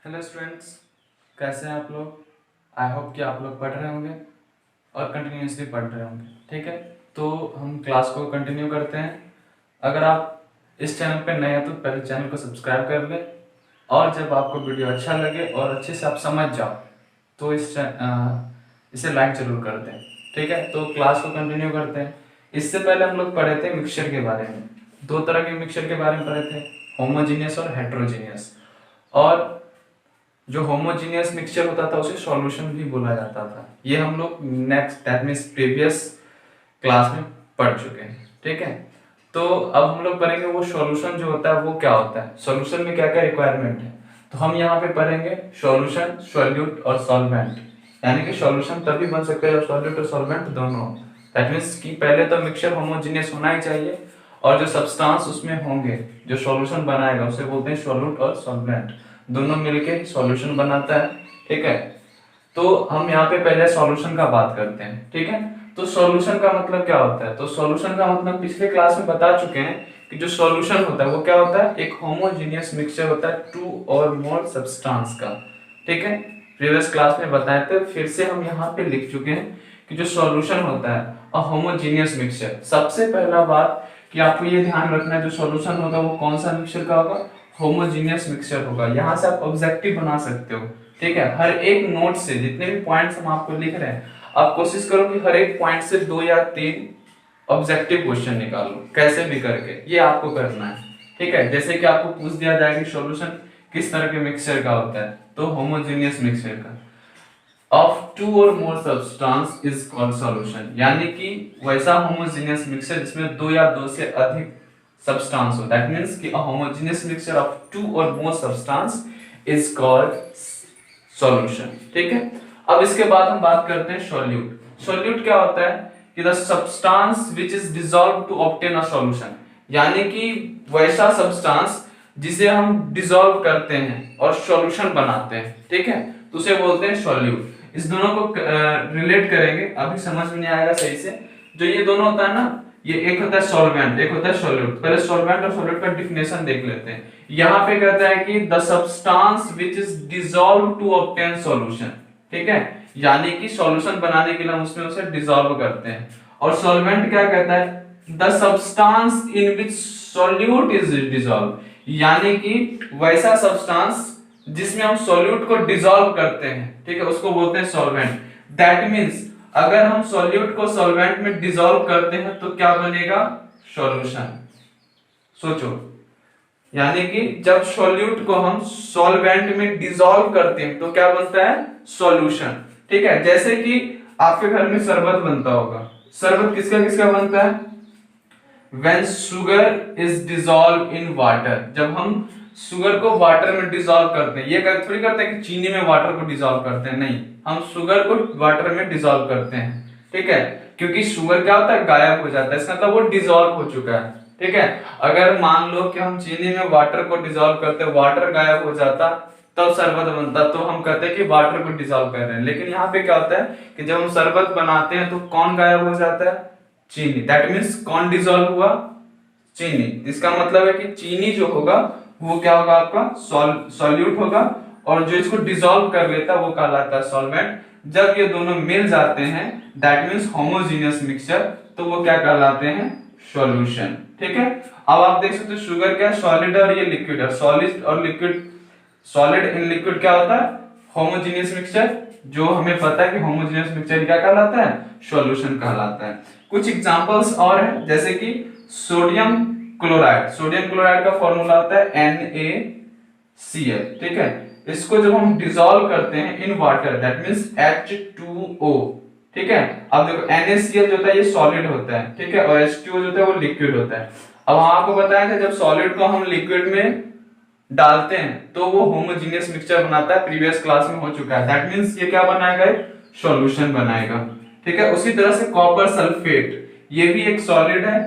Hello students, कैसे हैं आप लोग। आई होप कि आप लोग पढ़ रहे होंगे और कंटिन्यूसली पढ़ रहे होंगे। ठीक है, तो हम क्लास को कंटिन्यू करते हैं। अगर आप इस चैनल पर नए हैं तो पहले चैनल को सब्सक्राइब कर लें, और जब आपको वीडियो अच्छा लगे और अच्छे से आप समझ जाओ तो इसे लाइक जरूर कर दें। ठीक है, तो क्लास को कंटिन्यू करते हैं। इससे पहले हम लोग पढ़े थे मिक्सचर के बारे में। दो तरह के मिक्सचर के बारे में पढ़े थे, होमोजीनियस और हेट्रोजीनियस। और जो होमोजीनियस मिक्सचर होता था उसे सॉल्यूशन भी बोला जाता था। ये हम लोग next that means previous class में पढ़ चुके हैं। ठीक है, तो अब हम लोग पढ़ेंगे वो सॉल्यूशन जो होता है वो क्या होता है, सॉल्यूशन में क्या क्या रिक्वायरमेंट है। तो हम यहाँ पे पढ़ेंगे सॉल्यूशन, सॉल्यूट और सॉल्वेंट। यानी कि सॉल्यूशन तभी बन सकता है जब सॉल्यूट और सॉल्वेंट दोनों हो। दैट मीन्स कि पहले तो मिक्सचर होमोजीनियस होना ही चाहिए, और जो सब्सटेंस उसमें होंगे जो सॉल्यूशन बनाएगा उसे बोलते हैं सॉल्यूट और सॉल्वेंट। दोनों मिलके सॉल्यूशन बनाता है। ठीक है, तो हम यहाँ पे पहले सॉल्यूशन का बात करते हैं। ठीक है, तो सॉल्यूशन का मतलब क्या होता है, तो सॉल्यूशन का मतलब पिछले क्लास में बता चुके हैं कि जो सॉल्यूशन होता है वो क्या होता है, एक होमोजीनियस मिक्सचर होता है टू और मोर सब्सटेंस का। ठीक है, प्रीवियस क्लास में बताए थे, फिर से हम यहाँ पे लिख चुके हैं कि जो सॉल्यूशन होता है अ होमोजीनियस मिक्सचर। सबसे पहला बात कि आपको ये ध्यान रखना है जो सॉल्यूशन होगा वो कौन सा मिक्सचर का होगा, होमोजीनियस मिक्सचर होगा। यहाँ से आप ऑब्जेक्टिव बना सकते हो। ठीक है, हर एक नोट से जितने भी पॉइंट्स हम आपको लिख रहे हैं आप कोशिश करो कि हर एक पॉइंट से 2 या 3 ऑब्जेक्टिव क्वेश्चन निकालो, कैसे भी करके ये आपको करना है। ठीक है, जैसे कि आपको पूछ दिया जाए कि सॉल्यूशन किस तरह के मिक्सचर का होता है, तो होमोजीनियस मिक्सचर का ऑफ टू और more substance is called solution. यानी कि वैसा होमोजीनियस मिक्सचर जिसमें 2 या 2 से अधिक सब्सटेंस हो। दैट मींस कि a homogeneous mixture of 2 or more substance is called solution। ठीक है, अब इसके बाद हम बात करते हैं solute। solute क्या होता है कि the substance which is dissolved to obtain a solution। यानी कि वैसा सब्सटेंस जिसे हम डिसॉल्व करते हैं और सॉल्यूशन बनाते हैं। ठीक है, तो उसे बोलते हैं सॉल्यूट। इस दोनों को रिलेट करेंगे, अभी समझ में नहीं आएगा सही से। जो ये दोनों होता है ना, ये एक होता है सॉल्वेंट, एक होता है सॉल्यूट। पहले सॉल्वेंट और सॉल्यूट का डिफिनेशन देख लेते हैं। यहाँ पे कहता है कि the substance which is dissolve to obtain solution. ठीक है, यानी कि सॉल्यूशन बनाने के लिए हम उसमें उसे डिसॉल्व करते हैं। और सॉल्वेंट क्या कहता है, the substance in which solute is dissolve. यानी कि वैसा सब्सटेंस जिसमें हम सॉल्यूट को डिसॉल्व करते हैं। ठीक है, उसको बोलते हैं सॉल्वेंट। दैट मींस अगर हम सॉल्यूट को सॉल्वेंट में डिसॉल्व करते हैं तो क्या बनेगा, सॉल्यूशन। सोचो, यानी कि जब सॉल्यूट को हम सॉल्वेंट में डिसॉल्व करते हैं तो क्या बनता है, सॉल्यूशन। ठीक है, जैसे कि आपके घर में शरबत बनता होगा। शरबत किसका किसका बनता है, when sugar is dissolved in water। जब हम शुगर को वाटर में डिसॉल्व करते हैं, ये थोड़ी करते हैं कि चीनी में वाटर को डिसॉल्व करते हैं, नहीं, हम शुगर को वाटर में डिसॉल्व करते हैं। ठीक है, क्योंकि शुगर क्या होता है, गायब हो जाता है, इसका मतलब वो डिसॉल्व हो चुका है। ठीक है, अगर मान लो कि हम चीनी में वाटर को डिसॉल्व करते, वाटर गायब हो जाता तब शरबत बनता, तो हम कहते हैं कि वाटर को डिसॉल्व कर रहे हैं। लेकिन यहाँ पे क्या होता है कि जब हम शरबत बनाते हैं तो कौन गायब हो जाता है, चीनी। दैट मीन्स कौन डिसॉल्व हुआ, चीनी। इसका मतलब है कि चीनी जो होगा वो क्या होगा, आपका सॉल्यूट होगा, और जो इसको डिसॉल्व कर लेता है वो कहलाता है सॉल्वेंट। जब ये दोनों मिल जाते हैं दैट मीन्स होमोजीनियस मिक्सचर, तो वो क्या कहलाते हैं, सॉल्यूशन। ठीक है, अब आप देख सकते हो शुगर क्या है, सॉलिड और ये लिक्विड है। सॉलिड और लिक्विड, सॉलिड इन लिक्विड क्या होता है, होमोजीनियस मिक्सचर। जो हमें पता है कि होमोजीनियस मिक्सचर क्या कहलाता है, सॉल्यूशन कहलाता है। कुछ एग्जांपल्स और है, जैसे कि सोडियम क्लोराइड। सोडियम क्लोराइड का फॉर्मूला होता है NaCl। ठीक है, इसको जब हम डिसॉल्व करते हैं in water that means H2O। ठीक है, अब देखो NaCl जो होता है ये सॉलिड होता है। ठीक है, और H2O जो होता है वो लिक्विड होता है। अब हम आपको बताया था जब सॉलिड को हम लिक्विड में डालते हैं तो वो होमोजीनियस मिक्सचर बनाता है, प्रीवियस क्लास में हो चुका है। दैट मींस ये क्या बनाएगा, सॉल्यूशन बनाएगा। ठीक है, उसी तरह से कॉपर सल्फेट, ये भी एक सॉलिड है,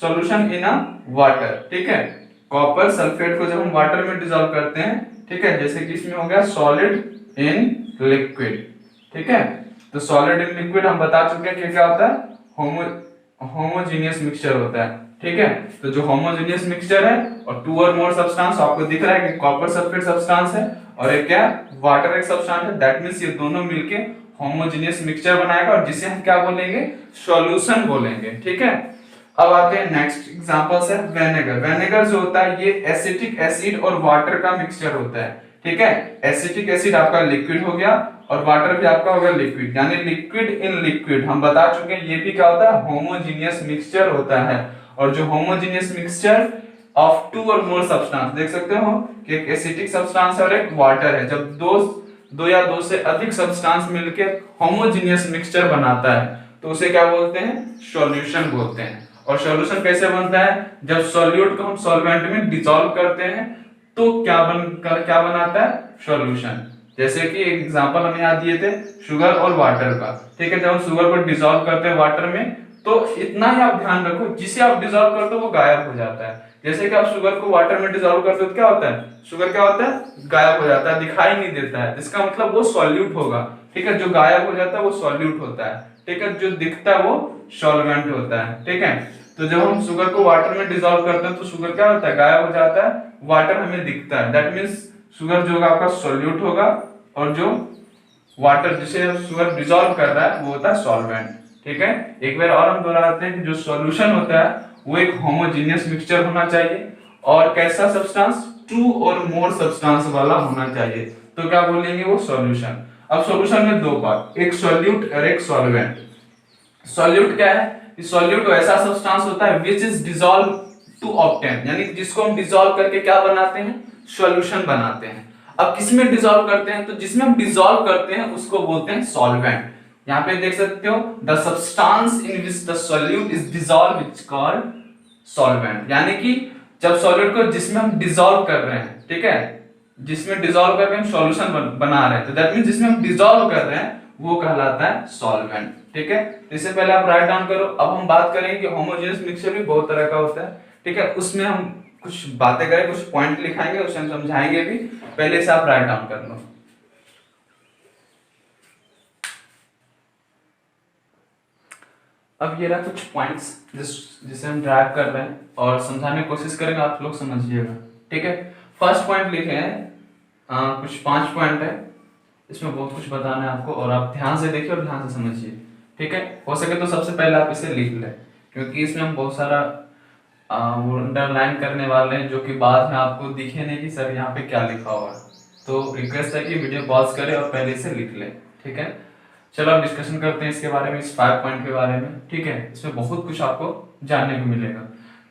सॉल्यूशन इन अ वाटर। ठीक है, कॉपर सल्फेट को जब हम वाटर में डिसॉल्व करते हैं, ठीक है, जैसे कि इसमें हो गया सॉलिड इन लिक्विड। ठीक है, तो सॉलिड इन लिक्विड हम बता चुके हैं कि क्या होता है, होमोजीनियस मिक्सचर होता है। ठीक है। तो जो होमोजेनियस मिक्सचर है और टू और मोर सब्सटेंस, आपको दिख रहा है कि कॉपर सल्फेट सब्सटेंस है और एक क्या वाटर एक सब्सटेंस है, दैट मींस ये दोनों मिलके होमोजेनियस मिक्सचर बनाएगा और जिसे हम क्या बोलेंगे, सॉल्यूशन बोलेंगे, ठीक है। अब आते हैं नेक्स्ट एग्जांपल्स है विनेगर। विनेगर जो होता है ये एसिटिक एसिड और वाटर का मिक्सचर होता है, ठीक है। एसिटिक एसिड आपका लिक्विड हो गया और वाटर भी आपका हो गया लिक्विड, यानी लिक्विड इन लिक्विड हम बता चुके हैं, ये भी क्या होता है, होमोजेनियस मिक्सचर होता है। और जो होमोजेनियस मिक्सचर ऑफ टू और मोर सब्सटेंस, देख सकते हो कि एक एसिटिक सब्सटेंस और एक वाटर है, जब दो या दो से अधिक सब्सटेंस मिलकर होमोजेनियस मिक्सचर बनाता है तो उसे क्या बोलते हैं, सॉल्यूशन बोलते हैं। और सॉल्यूशन कैसे बनता है, जब सॉल्यूट को हम सॉल्वेंट में डिसॉल्व करते हैं तो क्या बनाता है, सॉल्यूशन। जैसे कि एक एग्जांपल हम यहाँ दिए थे शुगर और वाटर का, ठीक है। जब हम शुगर को डिसॉल्व करते हैं वाटर में तो इतना ही आप ध्यान रखो, जिसे आप डिसॉल्व करते हो वो गायब हो जाता है। जैसे कि आप शुगर को वाटर में डिसॉल्व करते हो तो क्या होता है, शुगर क्या होता है, गायब हो जाता है, दिखाई नहीं देता है, इसका मतलब वो सॉल्यूट होगा, ठीक है। जो गायब हो जाता है वो सॉल्यूट होता है, ठीक है। जो दिखता है वो सॉल्वेंट होता है, ठीक है। तो जब हम शुगर को वाटर में डिसॉल्व करते हैं तो शुगर क्या होता है, गायब हो जाता है, वाटर हमें दिखता है, दैट मींस शुगर जो होगा आपका सॉल्यूट होगा और जो वाटर जिसे शुगर डिसॉल्व कर रहा है वो होता है सॉल्वेंट, ठीक है। एक बार और हम दोहराते हैं कि जो सॉल्यूशन होता है वो एक होमोजेनियस मिक्सचर होना चाहिए और कैसा सब्सटेंस, टू और मोर सब्सटेंस वाला होना चाहिए, तो क्या बोलेंगे, वो सॉल्यूशन। अब सॉल्यूशन में दो पार्ट, एक सॉल्यूट और एक सॉल्वेंट। सॉल्यूट क्या है, सॉल्यूट ऐसा सब्सटेंस होता है which is dissolve to obtain, यानी जिसको हम डिसॉल्व करके क्या बनाते हैं, सॉल्यूशन बनाते हैं। अब किसमें डिसॉल्व करते हैं, तो जिसमें हम डिसॉल्व करते हैं उसको बोलते हैं सॉल्वेंट। यहाँ पे देख सकते हो the substance in which the solute is dissolve is called solvent, यानी कि जब सॉल्यूट को जिसमें हम डिसॉल्व कर रहे हैं, ठीक है, जिसमें डिसॉल्व करके हम सॉल्यूशन बना रहे हैं, तो दैट मींस जिसमें हम डिसॉल्व कर रहे हैं वो कहलाता है सॉल्वेंट, ठीक है। इससे पहले आप राइट डाउन करो। अब हम बात करेंगे कि होमोजेनियस मिक्सचर भी बहुत तरह का होता है, ठीक है, उसमें हम कुछ बातें करें, कुछ पॉइंट लिखाएंगे, उसे हम समझाएंगे भी, पहले से आप राइट डाउन कर लो। अब ये रहा कुछ पॉइंट्स जिसे हम ड्राइव कर रहे हैं और समझाने की कोशिश करेंगे, आप लोग समझिएगा, ठीक है। फर्स्ट पॉइंट लिखे हैं, कुछ 5 पॉइंट है, इसमें बहुत कुछ बताना है आपको और आप ध्यान से देखिए और ध्यान से समझिए, ठीक है। हो सके तो सबसे पहले आप इसे लिख लें क्योंकि इसमें हम बहुत सारा वो अंडरलाइन करने वाले हैं जो कि बाद में आपको दिखे नहीं कि सर यहाँ पे क्या लिखा हुआ है। तो रिक्वेस्ट है कि वीडियो पॉज करें और पहले इसे लिख लें, ठीक है। चलो अब डिस्कशन करते हैं इसके बारे में, इस 5 पॉइंट के बारे में, ठीक है। इसमें बहुत कुछ आपको जानने को मिलेगा।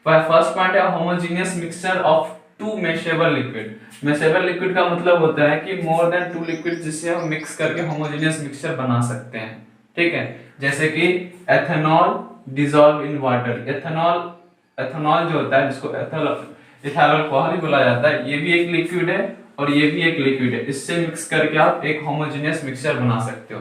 फर्स्ट पॉइंट है homogeneous mixture of two miscible liquid. Miscible liquid का मतलब होता है कि मोर देन 2 लिक्विड जिसे हम मिक्स करके होमोजेनियस मिक्सचर बना सकते हैं, ठीक है। जैसे कि ethanol dissolve in water, ethanol जो होता है जिसको इथाइल अल्कोहल बोला जाता है, ये भी एक लिक्विड है और ये भी एक लिक्विड है, इससे मिक्स करके आप एक होमोजेनियस मिक्सचर बना सकते हो।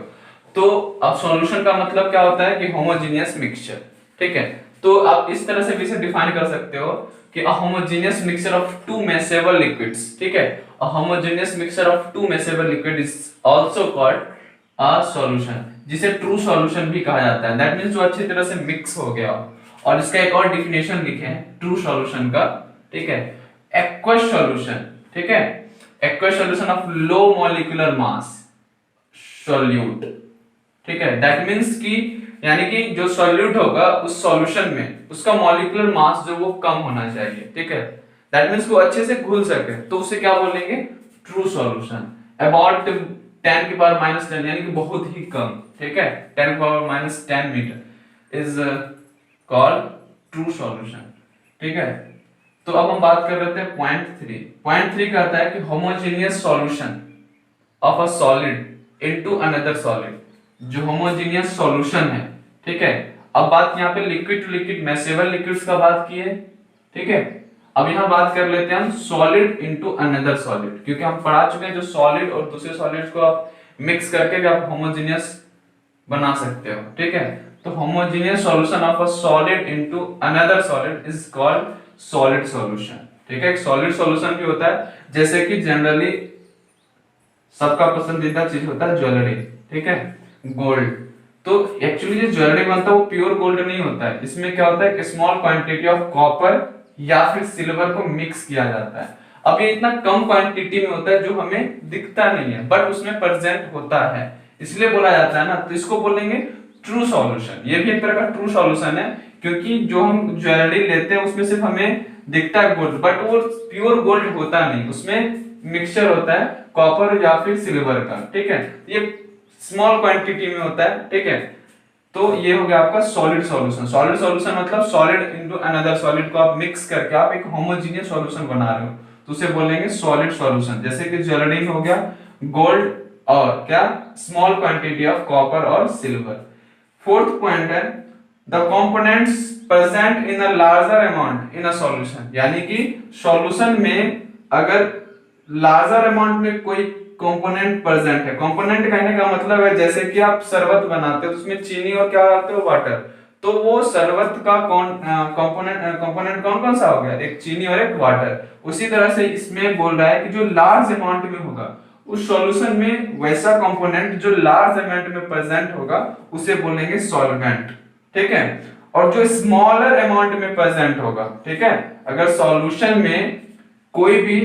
तो अब सॉल्यूशन का मतलब क्या होता है कि होमोजेनियस मिक्सचर, ठीक है। तो आप इस तरह से भी इसे डिफाइन कर सकते हो कि a homogeneous mixture of two miscible liquids, ठीक है, a homogeneous mixture of two miscible liquid is also called a solution, जिसे ट्रू सॉल्यूशन भी कहा जाता है, दैट मींस जो अच्छी तरह से मिक्स हो गया। और इसका एक और डिफिनेशन लिखे हैं ट्रू सॉल्यूशन का, ठीक है, एक्वस सॉल्यूशन, ठीक है, aqueous solution of low molecular mass solute, ठीक है। दैट मींस कि यानी कि जो सॉल्यूट होगा उस सॉल्यूशन में उसका मॉलिक्यूलर मास जो वो कम होना चाहिए, ठीक है, दैट मींस वो अच्छे से घुल सके, तो उसे क्या बोलेंगे, ट्रू सॉल्यूशन। अबाउट 10 की पावर -10 यानी कि बहुत ही कम, ठीक है, 10 की power -10 metre is called true solution, ठीक है। तो अब हम बात कर रहे थे पॉइंट 3 कहता है कि homogeneous solution of a solid into another solid, जो होमोजेनियस सॉल्यूशन है, ठीक है। अब बात यहाँ पे लिक्विड टू लिक्विड मेसेबल लिक्विड्स का बात की है, ठीक है। अब यहाँ बात कर लेते हैं हम सॉलिड इनटू अनदर सॉलिड, क्योंकि हम पढ़ा चुके हैं जो सॉलिड और दूसरे सॉलिड्स को आप मिक्स करके भी आप होमोजेनियस बना सकते हो, ठीक है। तो homogeneous solution of a solid into another solid is called solid solution, ठीक है। एक सॉलिड सॉल्यूशन भी होता है, जैसे कि जनरली सबका पसंदीदा चीज होता है ज्वेलरी, ठीक है, गोल्ड। तो एक्चुअली जो ज्वेलरी बनता है वो प्योर गोल्ड नहीं होता है, इसमें क्या होता है कि स्मॉल क्वांटिटी ऑफ कॉपर या फिर सिल्वर को मिक्स किया जाता है। अब ये इतना कम क्वांटिटी में होता है जो हमें दिखता नहीं है बट उसमें प्रेजेंट होता है, इसलिए बोला जाता है ना, तो इसको बोलेंगे ट्रू सॉल्यूशन। ये भी एक तरह का ट्रू सॉल्यूशन है, क्योंकि जो हम ज्वेलरी लेते हैं उसमें सिर्फ हमें दिखता है गोल्ड बट वो प्योर गोल्ड होता नहीं, उसमें मिक्सचर होता है कॉपर या फिर सिल्वर का। ठीक है, ये स्मॉल क्वांटिटी में होता है। ठीक है, तो ये हो गया आपका सॉलिड सॉल्यूशन। सॉलिड सॉल्यूशन मतलब सॉलिड इनटू अनदर सॉलिड को आप मिक्स करके आप एक होमोजेनियस सॉल्यूशन बना रहे हो, तो उसे बोलेंगे सॉलिड सॉल्यूशन। जैसे कि ज्वेलरी में हो गया गोल्ड और क्या स्मॉल क्वांटिटी ऑफ कॉपर और सिल्वर। फोर्थ पॉइंट है the components present in a larger amount in a solution, यानी कि सॉल्यूशन में अगर लार्जर अमाउंट में कोई कंपोनेंट प्रेजेंट है। कंपोनेंट कहने का मतलब है जैसे कि आप शरबत बनाते हो तो उसमें चीनी और क्या डालते हो, वाटर, तो वो शरबत का कंपोनेंट कौन कौन सा हो गया, एक चीनी और एक वाटर। उसी तरह से इसमें बोल रहा है कि जो लार्ज अमाउंट में होगा उस सॉल्यूशन में वैसा कंपोनेंट जो लार्ज अमाउंट में प्रेजेंट होगा उसे बोलेंगे सॉल्वेंट। ठीक है, और जो स्मॉलर अमाउंट में प्रेजेंट होगा, ठीक है, अगर सॉल्यूशन में कोई भी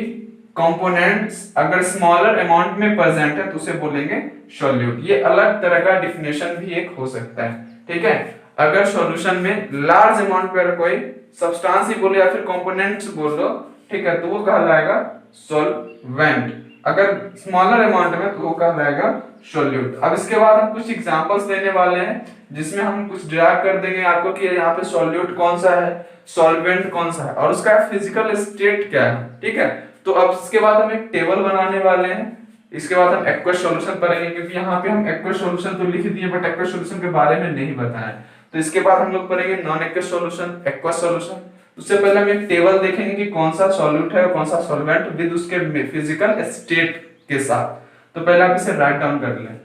कंपोनेंट्स अगर स्मॉलर अमाउंट में प्रेजेंट है तो उसे बोलेंगे सॉल्यूट। ये अलग तरह का डिफिनेशन भी एक हो सकता है। ठीक है, अगर सॉल्यूशन में लार्ज अमाउंट पर कोई सब्सटेंस ही बोलो या फिर कंपोनेंट्स बोल दो, ठीक है, तो वो कहलाएगा सॉल्वेंट। अगर स्मॉलर अमाउंट में तो वो कहलाएगा सॉल्यूट। अब इसके बाद हम कुछ एग्जांपल्स देने वाले हैं जिसमें हम कुछ ड्राइव कर देंगे आपको कि यहाँ पे सॉल्यूट कौन सा है, सॉल्वेंट कौन सा है और उसका फिजिकल स्टेट क्या है। ठीक है, तो अब इसके बाद हम एक टेबल बनाने वाले हैं, इसके बाद हम एक्वस सॉल्यूशन पढ़ेंगे, क्योंकि यहाँ पे हम एक्वस सॉल्यूशन तो लिख दिए बट एक्वस सॉल्यूशन के बारे में नहीं बताया। तो इसके बाद हम लोग पढ़ेंगे non aqueous solution, aqueous solution. उससे पहले हम एक टेबल देखेंगे कि कौन सा सॉल्यूट है और कौन सा सॉल्वेंट विद उसके फिजिकल स्टेट के साथ। तो पहले आप इसे राइट डाउन कर लें।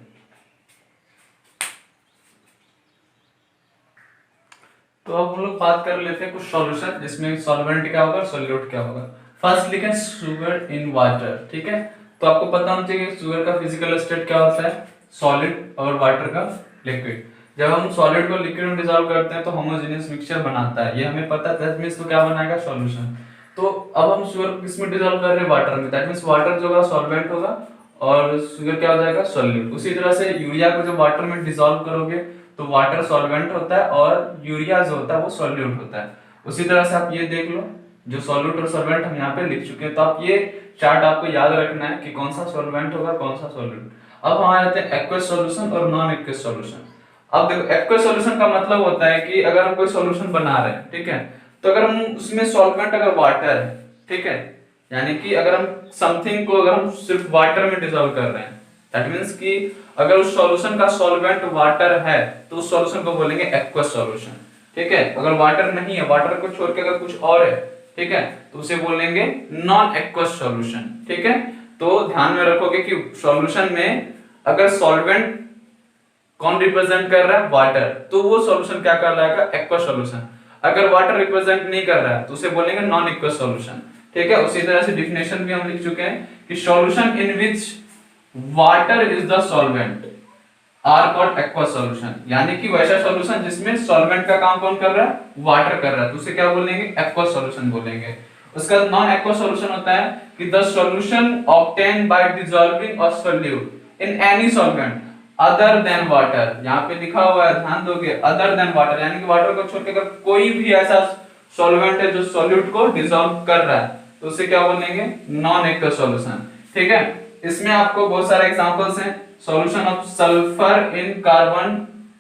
तो अब हम लोग बात कर लेते हैं कुछ सॉल्यूशन जिसमें सॉल्वेंट क्या होगा और सॉल्यूट क्या होगा। फर्स्ट लिखें शुगर इन वाटर। ठीक है, तो आपको पता होना चाहिए शुगर का फिजिकल स्टेट क्या होता है, सॉलिड, और वाटर का लिक्विड। जब हम सॉलिड को लिक्विड में डिसॉल्व करते हैं तो होमोजेनियस मिक्सचर बनाता है, ये हमें पता है। दैट मींस तो क्या बनाएगा, सॉल्यूशन। तो अब हम शुगर को किसमें डिसॉल्व कर रहे हैं, वाटर में। दैट मींस वाटर जो होगा सॉल्वेंट होगा और शुगर क्या हो जाएगा, सॉल्यूट। उसी तरह से यूरिया को जब वाटर में डिसॉल्व करोगे तो वाटर सॉल्वेंट होता है और यूरिया जो होता है वो सॉल्यूट होता है। उसी तरह से आप ये देख लो, जो सॉल्यूट और सॉल्वेंट हम यहाँ पे लिख चुके हैं। तो आप ये चार्ट आपको याद रखना है कि कौन सा सॉल्वेंट होगा कौन सा सॉल्यूट। अब हम आ जाते हैं एक्वस सॉल्यूशन और नॉन एक्वस सॉल्यूशन। अब देखो, एक्वस सॉल्यूशन का मतलब होता है कि अगर हम कोई सॉल्यूशन बना रहे हैं, ठीक है, तो अगर हम उसमें सॉल्वेंट अगर वाटर है, ठीक है, यानी कि अगर हम समथिंग को अगर हम सिर्फ वाटर में डिसॉल्व कर रहे हैं, दैट मींस कि अगर उस सॉल्यूशन का सॉल्वेंट वाटर है तो उस सॉल्यूशन को बोलेंगे एक्वस सॉल्यूशन। ठीक है, अगर वाटर नहीं है, वाटर को छोड़ के अगर कुछ और है, ठीक है, तो उसे बोलेंगे नॉन एक्वस सॉल्यूशन। ठीक है, तो ध्यान में रखोगे कि सॉल्यूशन में अगर सॉल्वेंट कौन रिप्रेजेंट कर रहा है, वाटर, तो वो सॉल्यूशन क्या कहलाएगा, एक्वस सॉल्यूशन। अगर वाटर रिप्रेजेंट नहीं कर रहा है तो उसे बोलेंगे नॉन एक्वस सॉल्यूशन। ठीक है, उसी तरह से डिफिनेशन भी हम लिख चुके हैं कि solution in which water is the solvent are called aqueous solution, यानी कि वैसा सॉल्यूशन जिसमें सॉल्वेंट का काम कौन कर रहा है, वाटर कर रहा है, तो उसे क्या बोलेंगे, एक्वस सॉल्यूशन बोलेंगे। उसका नॉन एक्वस सॉल्यूशन होता है कि the solution obtain bye dissolving a solute in any solvent other than water. यहाँ पे लिखा हुआ है, ध्यान दोगे, अदर देन वाटर, यानी कि वाटर को छोड़ के अगर कोई भी ऐसा सॉल्वेंट है जो सॉल्यूट को डिसॉल्व कर रहा है तो उसे क्या बोलेंगे, नॉन एक्वस सॉल्यूशन। ठीक है, इसमें आपको बहुत सारे एग्जांपल्स हैं। Solution of sulphur in carbon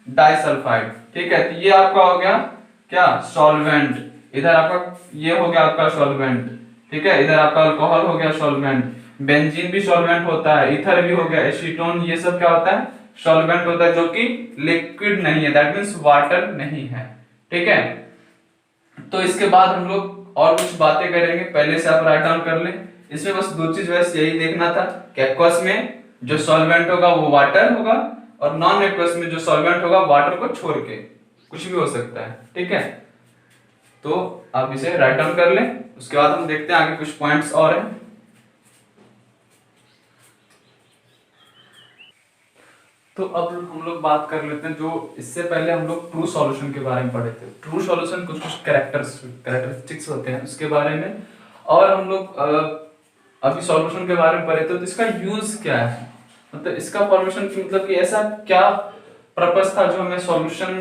disulphide, ठीक है, तो ये आपका हो गया क्या, सॉल्वेंट। इधर आपका ये हो गया आपका सॉल्वेंट, ठीक है, इधर आपका अल्कोहल हो गया सॉल्वेंट, बेंजीन भी सॉल्वेंट होता है, ईथर भी हो गया, एसीटोन, ये सब क्या होता है, सॉल्वेंट होता है, जो कि लिक्विड नहीं है, दैट मींस वाटर नहीं है। ठीक है, तो इसके बाद हम लोग और कुछ बातें करेंगे, पहले से आप राइट डाउन कर लें। इसमें बस दो चीज वैसे यही देखना था कि एक्वस में जो सॉल्वेंट होगा वो वाटर होगा और नॉन एक्वस में जो सॉल्वेंट होगा वाटर को छोड़ के कुछ भी हो सकता है। ठीक है, तो आप इसे राइट डाउन कर लें, उसके बाद हम देखते हैं आगे कुछ पॉइंट्स और हैं। तो अब हम लोग बात कर लेते हैं, जो इससे पहले हम लोग ट्रू सॉल्यूशन के बारे में पढ़े थे। ट्रू सॉल्यूशन कुछ कुछ कैरेक्टरिस्टिक्स होते हैं उसके बारे में, और हम लोग अभी सॉल्यूशन के बारे में पढ़े थे। तो इसका यूज क्या है, मतलब इसका सॉल्यूशन की मतलब कि ऐसा क्या पर्पस था जो हमें सॉल्यूशन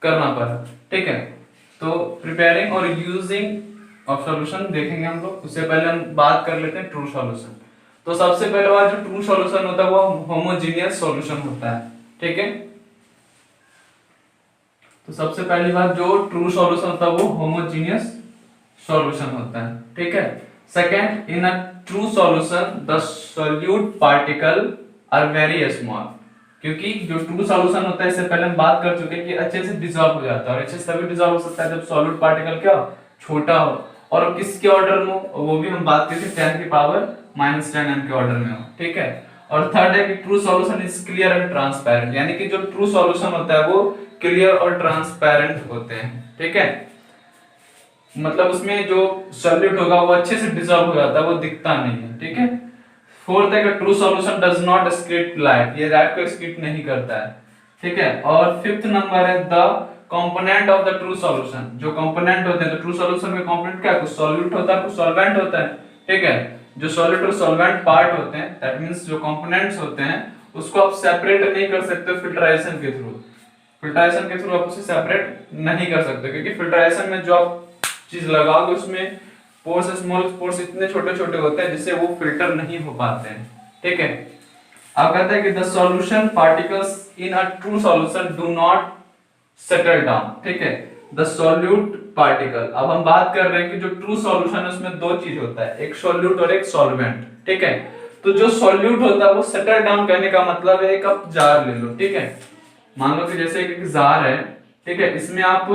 करना पड़ा, ठीक है। तो प्रिपेयरिंग और यूजिंग ऑफ सॉल्यूशन देखेंगे हम लोग। उससे पहले हम बात कर लेते हैं ट्रू सॉल्यूशन। तो सबसे पहले बात, जो ट्रू सॉल्यूशन होता है वो होमोजीनियस सॉल्यूशन होता है, ठीक है। तो सबसे पहली बात, जो ट्रू सॉल्यूशन होता है वो होमोजीनियस सॉल्यूशन होता है, ठीक है। Second, in a true solution the solute particle are very small, क्योंकि जो ट्रू सॉल्यूशन होता है, इससे पहले हम बात कर चुके हैं कि अच्छे से डिसॉल्व हो जाता है, और अच्छे से तभी डिसॉल्व हो सकता है जब सॉल्यूट पार्टिकल क्या छोटा हो, और किसके ऑर्डर में, वो भी हम बात करते हैं 10 की पावर -10 m के ऑर्डर में हो, ठीक है। और थर्ड है कि true solution is clear and transparent, यानी कि जो ट्रू सॉल्यूशन होता है वो क्लियर और ट्रांसपेरेंट होते हैं, ठीक है। मतलब उसमें जो सॉल्यूट होगा वो अच्छे से डिसॉल्व हो जाता है, वो दिखता नहीं है, ठीक है। फोर्थ है कि true solution does not script light, ये लाइट को स्क्रिप्ट नहीं करता है, ठीक है। और फिफ्थ नंबर है the component of the true solution, जो कंपोनेंट होते हैं तो ट्रू सॉल्यूशन में कंपोनेंट क्या है, कुछ सॉल्यूट होता है कुछ सॉल्वेंट होता है, ठीक है। जो सॉल्यूट और सॉल्वेंट पार्ट होते हैं, दैट मींस जो कंपोनेंट्स होते हैं उसको आप सेपरेट नहीं कर सकते फिल्ट्रेशन के थ्रू। फिल्ट्रेशन के थ्रू आप उसे सेपरेट नहीं कर सकते, क्योंकि फिल्ट्रेशन में जो आप चीज लगाओगे उसमें पोर्स, स्मॉल पोर्स इतने छोटे छोटे होते हैं जिससे वो फिल्टर नहीं हो पाते हैं, ठीक है। अब कहते हैं कि the solution particles in a true solution do not settle down, ठीक है। द सॉल्यूट पार्टिकल, अब हम बात कर रहे हैं कि जो ट्रू सॉल्यूशन है उसमें दो चीज होता है, एक सॉल्यूट और एक सॉल्वेंट, ठीक है। तो जो सॉल्यूट होता है वो सेटल डाउन करने का मतलब है, एक आप जार ले लो, ठीक है। मान लो कि जैसे एक जार है, ठीक है, इसमें आप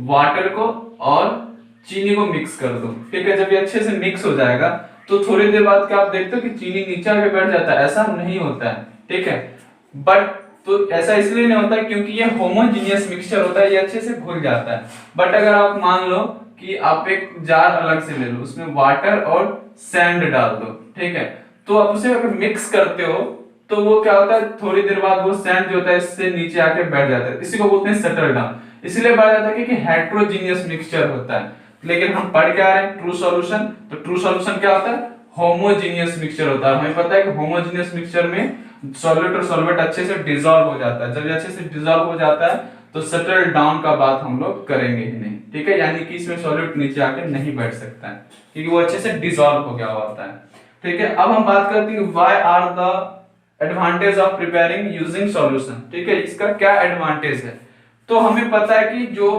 वाटर को और चीनी को मिक्स कर दो, ठीक है। जब ये अच्छे से मिक्स हो जाएगा तो थोड़ी देर बाद क्या आप देखते हो कि चीनी नीचे आके बैठ जाता है, ऐसा नहीं होता है, ठीक है। बट तो ऐसा इसलिए नहीं होता है क्योंकि ये होमोजीनियस मिक्सचर होता है, ये अच्छे से घुल जाता है। बट अगर आप मान लो कि आप एक जार अलग से ले लो, उसमें वाटर और सैंड डाल दो, ठीक है, तो आप उसे अगर मिक्स करते हो तो वो क्या होता है, थोड़ी देर बाद वो सैंड जो होता है इससे नीचे आके बैठ जाता है, इसी को बोलते हैं सेटल डाउन। इसलिए बोला जाता है कि हेट्रोजीनियस मिक्सचर होता है। लेकिन हम पढ़ क्या रहे हैं, ट्रू सॉल्यूशन। तो ट्रू सॉल्यूशन क्या होता है, होमोजीनियस मिक्सचर होता है। हमें पता है कि होमोजीनियस मिक्सचर में सॉल्यूट और सॉल्वेंट अच्छे से डिसॉल्व हो जाता है। जब ये अच्छे से डिसॉल्व हो जाता है तो सेटल डाउन का बात हम लोग करेंगे ही नहीं, ठीक है। यानी कि इसमें सॉल्यूट नीचे आके नहीं बैठ सकता है क्योंकि वो अच्छे से डिसॉल्व हो गया होता है, ठीक है। अब हम बात करते हैं why are the advantage of preparing using solution, ठीक है। इसका क्या एडवांटेज है, तो हमें पता है कि जो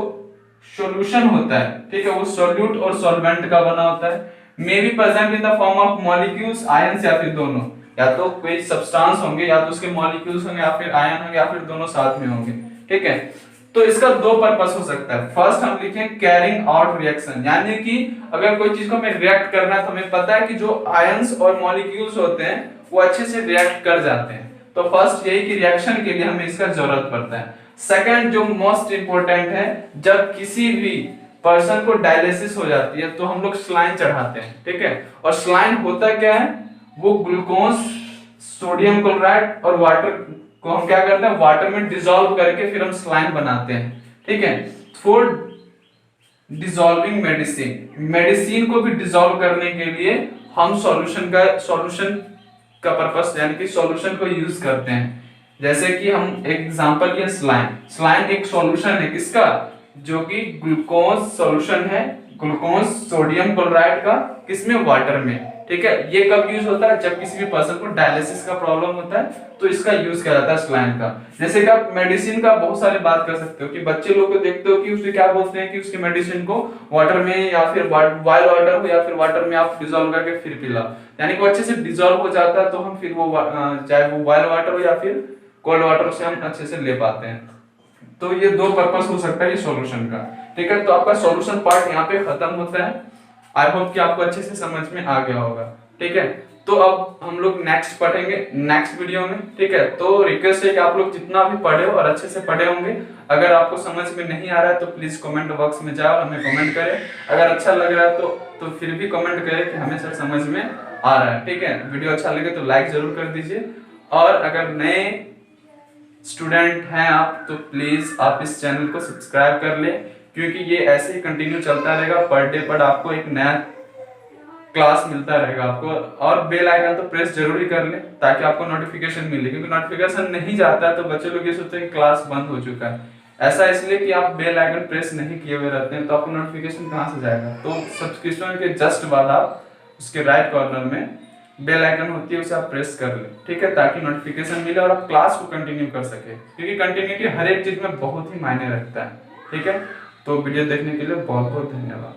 सॉल्यूशन होता है, ठीक है, वो सॉल्यूट और सॉल्वेंट का बना होता है, may be present in the form of molecules, ions, या फिर दोनों, या तो कोई सब्सटेंस होंगे, या तो उसके मॉलिक्यूल्स होंगे, या फिर आयन होंगे, या फिर दोनों साथ में होंगे, ठीक है। तो इसका दो पर्पस हो सकता है। फर्स्ट हम लिखें कैरिंग आउट रिएक्शन, यानी कि अगर कोई चीज को हमें रिएक्ट करना है तो हमें पता है कि जो आयंस और मॉलिक्यूल्स होते हैं वो अच्छे से रिएक्ट कर जाते हैं। तो फर्स्ट यही कि रिएक्शन के लिए हमें इसका जरूरत पड़ता है। सेकंड जो मोस्ट इंपोर्टेंट है, जब किसी भी पर्सन को डायलिसिस हो जाती है तो हम लोग सलाइन चढ़ाते हैं, ठीक है। और सलाइन होता क्या है, वो ग्लूकोज, सोडियम क्लोराइड और वाटर को हम क्या करते हैं, वाटर में डिसॉल्व करके फिर हम सलाइन बनाते हैं, ठीक है। फॉर डिसॉल्विंग मेडिसिन, मेडिसिन को भी डिसॉल्व करने के लिए हम सॉल्यूशन का पर्पस यानी कि सॉल्यूशन को यूज करते हैं। जैसे कि हम एक एग्जांपल लिया, स्लाइन। स्लाइन एक सॉल्यूशन है किसका, जो कि ग्लूकोज सॉल्यूशन है, ग्लूकोज सोडियम क्लोराइड का, किसमें, वाटर में, ठीक है। ये कब यूज होता है, जब किसी भी पर्सन को डायलिसिस का प्रॉब्लम होता है तो इसका यूज किया जाता है स्लाइन का। जैसे कि आप मेडिसिन का बहुत सारे बात कर सकते हो कि बच्चे लोग को देखते हो कि उसके क्या बोलते हैं कि उसके मेडिसिन को वाटर में या फिर बॉइल वाटर हो या फिर वाटर में आप डिसॉल्व करके फिर पिलाओ, यानी कि वो अच्छे से डिसॉल्व हो जाता है, तो हम फिर वो चाहे वो बॉइल वाटर हो या फिर कोल्ड वाटर से हम अच्छे से ले पाते हैं। तो ये दो पर्पस हो सकता है ये सॉल्यूशन का, ठीक है। तो आपका सॉल्यूशन पार्ट यहाँ पे खत्म होता है। आई होप कि आपको अच्छे से समझ में आ गया होगा, ठीक है। तो अब हम लोग नेक्स्ट पढ़ेंगे नेक्स्ट वीडियो में, ठीक है। तो रिक्वेस्ट है कि आप लोग जितना भी पढ़े हो और अच्छे से पढ़े होंगे, अगर आपको समझ में नहीं आ रहा है तो प्लीज कमेंट बॉक्स में जाओ, हमें कमेंट करें। अगर अच्छा लग रहा है तो फिर भी कमेंट करें कि हमें सर समझ में आ रहा है, ठीक है। वीडियो अच्छा लगे तो लाइक जरूर कर दीजिए, और अगर नए स्टूडेंट हैं आप तो प्लीज आप इस चैनल को सब्सक्राइब कर लें, क्योंकि ये ऐसे ही कंटिन्यू चलता रहेगा। पर डे पर आपको एक नया क्लास मिलता रहेगा आपको। और बेल आइकन तो प्रेस जरूरी कर लें ताकि आपको नोटिफिकेशन मिले, क्योंकि नोटिफिकेशन नहीं जाता है तो बच्चे लोग ये सोचते हैं कि क्लास बंद हो चुका है। ऐसा इसलिए कि आप बेल आइकन प्रेस नहीं किए हुए रहते हैं, तो आपको नोटिफिकेशन कहाँ से जाएगा। तो सब्सक्रिप्शन के जस्ट बाद आप उसके राइट कॉर्नर में बेल आइकन होती है, उसे आप प्रेस कर लें, ठीक है, ताकि नोटिफिकेशन मिले और आप क्लास को कंटिन्यू कर सके, क्योंकि कंटिन्यूटी हर एक चीज में बहुत ही मायने रखता है। ठीक है, तो वीडियो देखने के लिए बहुत बहुत धन्यवाद।